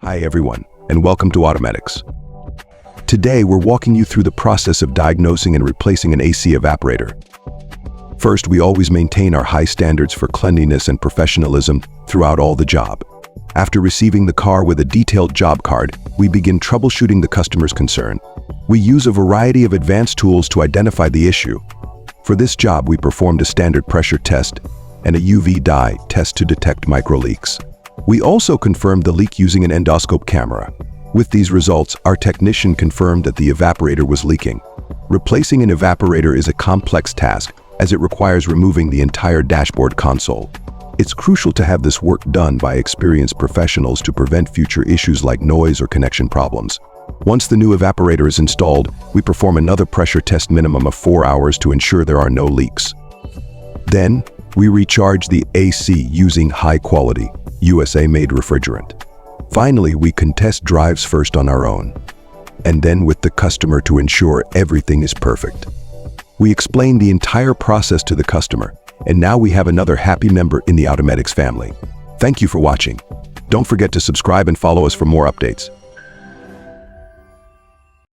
Hi everyone, and welcome to Automedics. Today we're walking you through the process of diagnosing and replacing an AC evaporator. First, we always maintain our high standards for cleanliness and professionalism throughout all the job. After receiving the car with a detailed job card, we begin troubleshooting the customer's concern. We use a variety of advanced tools to identify the issue. For this job, we performed a standard pressure test and a UV dye test to detect micro leaks. We also confirmed the leak using an endoscope camera. With these results, our technician confirmed that the evaporator was leaking. Replacing an evaporator is a complex task, as it requires removing the entire dashboard console. It's crucial to have this work done by experienced professionals to prevent future issues like noise or connection problems. Once the new evaporator is installed, we perform another pressure test minimum of 4 hours to ensure there are no leaks. Then, we recharge the AC using high-quality, USA-made refrigerant. Finally, we can test drives first on our own, and then with the customer to ensure everything is perfect. We explain the entire process to the customer, and now we have another happy member in the Automedics family. Thank you for watching. Don't forget to subscribe and follow us for more updates.